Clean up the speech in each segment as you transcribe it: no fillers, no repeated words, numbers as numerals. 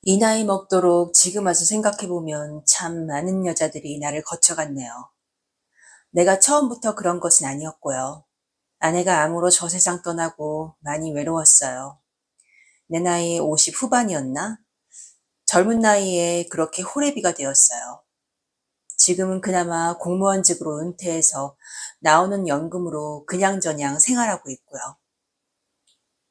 이 나이 먹도록 지금 와서 생각해보면 참 많은 여자들이 나를 거쳐갔네요. 내가 처음부터 그런 것은 아니었고요. 아내가 암으로 저 세상 떠나고 많이 외로웠어요. 내 나이 50 후반이었나? 젊은 나이에 그렇게 호래비가 되었어요. 지금은 그나마 공무원직으로 은퇴해서 나오는 연금으로 그냥저냥 생활하고 있고요.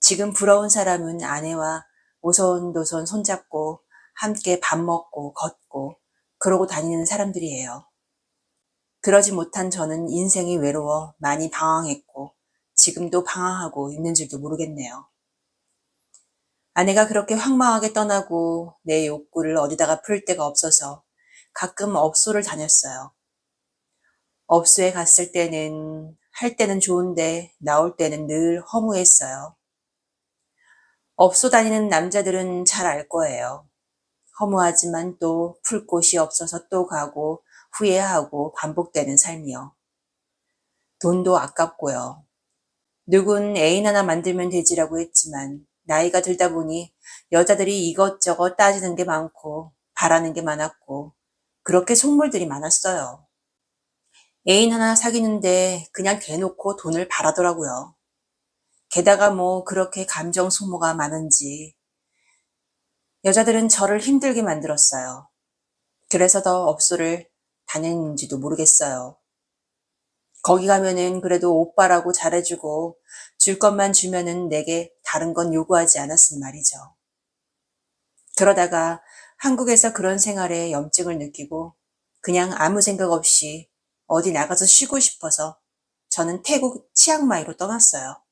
지금 부러운 사람은 아내와 오손도손 손잡고 함께 밥 먹고 걷고 그러고 다니는 사람들이에요. 그러지 못한 저는 인생이 외로워 많이 방황했고 지금도 방황하고 있는 줄도 모르겠네요. 아내가 그렇게 황망하게 떠나고 내 욕구를 어디다가 풀 데가 없어서 가끔 업소를 다녔어요. 업소에 갔을 때는 할 때는 좋은데 나올 때는 늘 허무했어요. 업소 다니는 남자들은 잘 알 거예요. 허무하지만 또 풀 곳이 없어서 또 가고 후회하고 반복되는 삶이요. 돈도 아깝고요. 누군 애인 하나 만들면 되지라고 했지만 나이가 들다 보니 여자들이 이것저것 따지는 게 많고 바라는 게 많았고 그렇게 속물들이 많았어요. 애인 하나 사귀는데 그냥 대놓고 돈을 바라더라고요. 게다가 뭐 그렇게 감정 소모가 많은지 여자들은 저를 힘들게 만들었어요. 그래서 더 업소를 다녔는지도 모르겠어요. 거기 가면은 그래도 오빠라고 잘해주고 줄 것만 주면은 내게 다른 건 요구하지 않았으니 말이죠. 그러다가 한국에서 그런 생활에 염증을 느끼고 그냥 아무 생각 없이 어디 나가서 쉬고 싶어서 저는 태국 치앙마이로 떠났어요.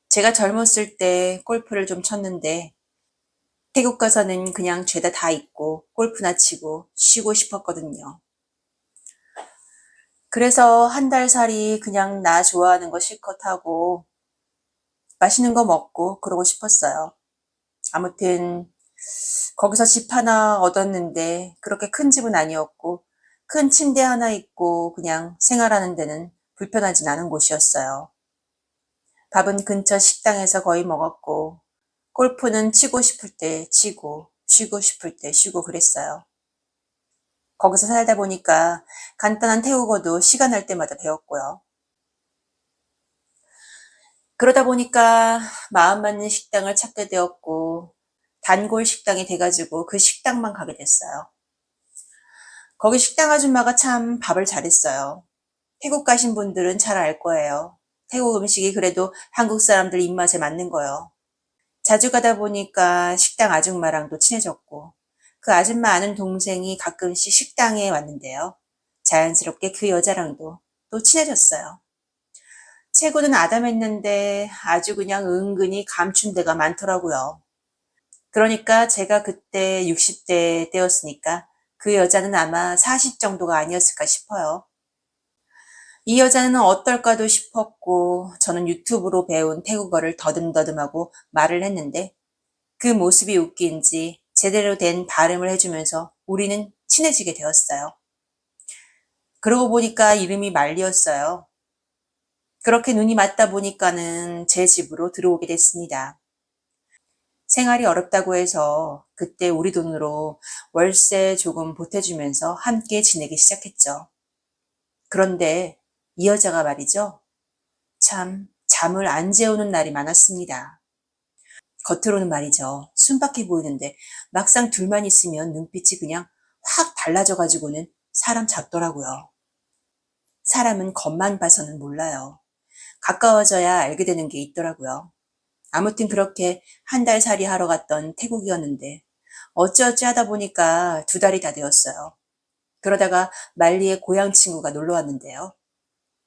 제가 젊었을 때 골프를 좀 쳤는데 태국 가서는 그냥 죄다 다 잊고 골프나 치고 쉬고 싶었거든요. 그래서 한 달 살이 그냥 나 좋아하는 거 실컷 하고 맛있는 거 먹고 그러고 싶었어요. 아무튼 거기서 집 하나 얻었는데 그렇게 큰 집은 아니었고 큰 침대 하나 있고 그냥 생활하는 데는 불편하진 않은 곳이었어요. 밥은 근처 식당에서 거의 먹었고 골프는 치고 싶을 때 치고 쉬고 싶을 때 쉬고 그랬어요. 거기서 살다 보니까 간단한 태국어도 시간 날 때마다 배웠고요. 그러다 보니까 마음 맞는 식당을 찾게 되었고 단골 식당이 돼가지고 그 식당만 가게 됐어요. 거기 식당 아줌마가 참 밥을 잘했어요. 태국 가신 분들은 잘 알 거예요. 태국 음식이 그래도 한국 사람들 입맛에 맞는 거요. 자주 가다 보니까 식당 아줌마랑도 친해졌고 그 아줌마 아는 동생이 가끔씩 식당에 왔는데요. 자연스럽게 그 여자랑도 또 친해졌어요. 체구는 아담했는데 아주 그냥 은근히 감춘 데가 많더라고요. 그러니까 제가 그때 60대 때였으니까 그 여자는 아마 40 정도가 아니었을까 싶어요. 이 여자는 어떨까도 싶었고 저는 유튜브로 배운 태국어를 더듬더듬하고 말을 했는데 그 모습이 웃긴지 제대로 된 발음을 해주면서 우리는 친해지게 되었어요. 그러고 보니까 이름이 말리였어요. 그렇게 눈이 맞다 보니까는 제 집으로 들어오게 됐습니다. 생활이 어렵다고 해서 그때 우리 돈으로 월세 조금 보태주면서 함께 지내기 시작했죠. 그런데 이 여자가 말이죠. 참 잠을 안 재우는 날이 많았습니다. 겉으로는 말이죠. 순박해 보이는데 막상 둘만 있으면 눈빛이 그냥 확 달라져 가지고는 사람 잡더라고요. 사람은 겉만 봐서는 몰라요. 가까워져야 알게 되는 게 있더라고요. 아무튼 그렇게 한 달 살이 하러 갔던 태국이었는데 어찌어찌 하다 보니까 2달이 다 되었어요. 그러다가 말리의 고향 친구가 놀러 왔는데요.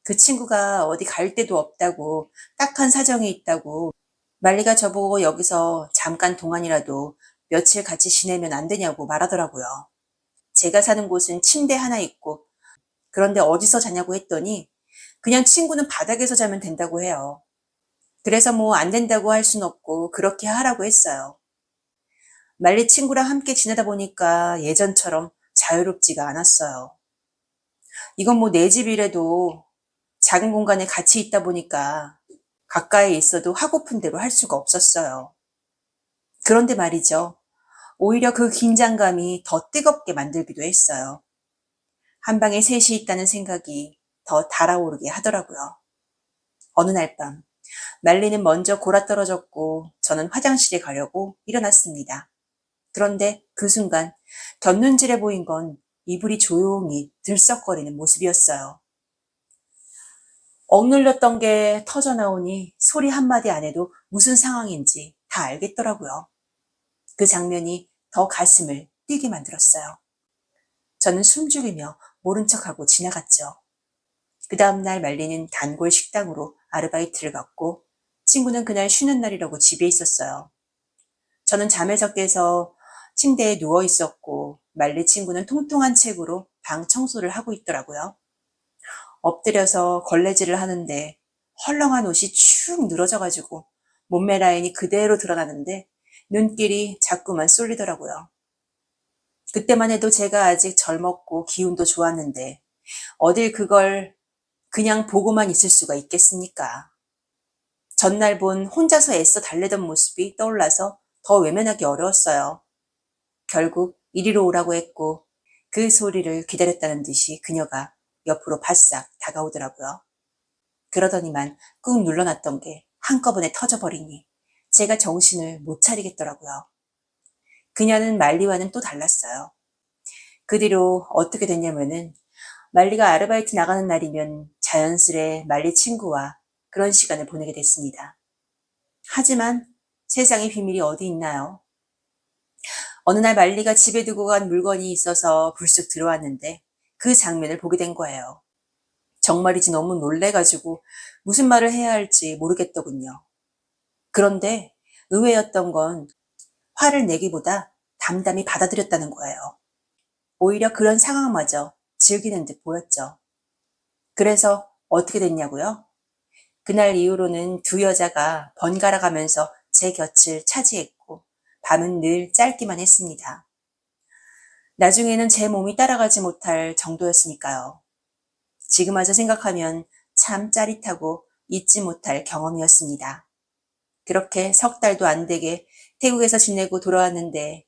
그 친구가 어디 갈 데도 없다고 딱한 사정이 있다고 말리가 저보고 여기서 잠깐 동안이라도 며칠 같이 지내면 안 되냐고 말하더라고요. 제가 사는 곳은 침대 하나 있고 그런데 어디서 자냐고 했더니 그냥 친구는 바닥에서 자면 된다고 해요. 그래서 뭐 안 된다고 할 순 없고 그렇게 하라고 했어요. 말리 친구랑 함께 지내다 보니까 예전처럼 자유롭지가 않았어요. 이건 뭐 내 집이라도 작은 공간에 같이 있다 보니까 가까이 있어도 하고픈 대로 할 수가 없었어요. 그런데 말이죠. 오히려 그 긴장감이 더 뜨겁게 만들기도 했어요. 한 방에 셋이 있다는 생각이 더 달아오르게 하더라고요. 어느 날 밤, 말리는 먼저 골아떨어졌고 저는 화장실에 가려고 일어났습니다. 그런데 그 순간 곁눈질해 보인 건 이불이 조용히 들썩거리는 모습이었어요. 억눌렸던 게 터져나오니 소리 한마디 안 해도 무슨 상황인지 다 알겠더라고요. 그 장면이 더 가슴을 뛰게 만들었어요. 저는 숨죽이며 모른 척하고 지나갔죠. 그 다음날 말리는 단골 식당으로 아르바이트를 갔고 친구는 그날 쉬는 날이라고 집에 있었어요. 저는 잠에 적게서 침대에 누워 있었고 말리 친구는 통통한 책으로 방 청소를 하고 있더라고요. 엎드려서 걸레질을 하는데 헐렁한 옷이 축 늘어져가지고 몸매 라인이 그대로 드러나는데 눈길이 자꾸만 쏠리더라고요. 그때만 해도 제가 아직 젊었고 기운도 좋았는데 어딜 그걸 그냥 보고만 있을 수가 있겠습니까? 전날 본 혼자서 애써 달래던 모습이 떠올라서 더 외면하기 어려웠어요. 결국 이리로 오라고 했고 그 소리를 기다렸다는 듯이 그녀가 옆으로 바싹 다가오더라고요. 그러더니만 꾹 눌러놨던 게 한꺼번에 터져버리니 제가 정신을 못 차리겠더라고요. 그녀는 말리와는 또 달랐어요. 그 뒤로 어떻게 됐냐면은 말리가 아르바이트 나가는 날이면 자연스레 말리 친구와 그런 시간을 보내게 됐습니다. 하지만 세상에 비밀이 어디 있나요? 어느 날 말리가 집에 두고 간 물건이 있어서 불쑥 들어왔는데 그 장면을 보게 된 거예요. 정말이지 너무 놀래가지고 무슨 말을 해야 할지 모르겠더군요. 그런데 의외였던 건 화를 내기보다 담담히 받아들였다는 거예요. 오히려 그런 상황마저 즐기는 듯 보였죠. 그래서 어떻게 됐냐고요? 그날 이후로는 두 여자가 번갈아 가면서 제 곁을 차지했고 밤은 늘 짧기만 했습니다. 나중에는 제 몸이 따라가지 못할 정도였으니까요. 지금 와서 생각하면 참 짜릿하고 잊지 못할 경험이었습니다. 그렇게 석 달도 안 되게 태국에서 지내고 돌아왔는데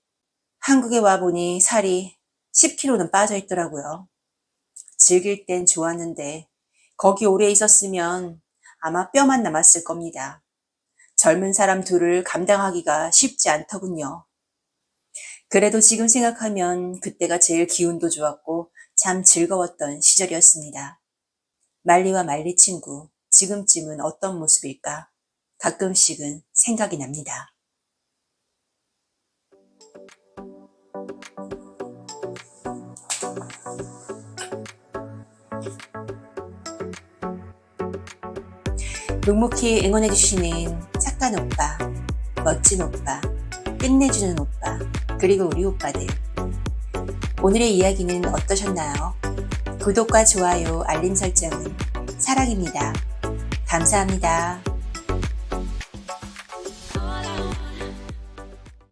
한국에 와보니 살이 10kg는 빠져 있더라고요. 즐길 땐 좋았는데 거기 오래 있었으면 아마 뼈만 남았을 겁니다. 젊은 사람 둘을 감당하기가 쉽지 않더군요. 그래도 지금 생각하면 그때가 제일 기운도 좋았고 참 즐거웠던 시절이었습니다. 말리와 말리 친구, 지금쯤은 어떤 모습일까? 가끔씩은 생각이 납니다. 묵묵히 응원해주시는 착한 오빠, 멋진 오빠, 끝내주는 오빠, 그리고 우리 오빠들. 오늘의 이야기는 어떠셨나요? 구독과 좋아요, 알림 설정은 사랑입니다. 감사합니다.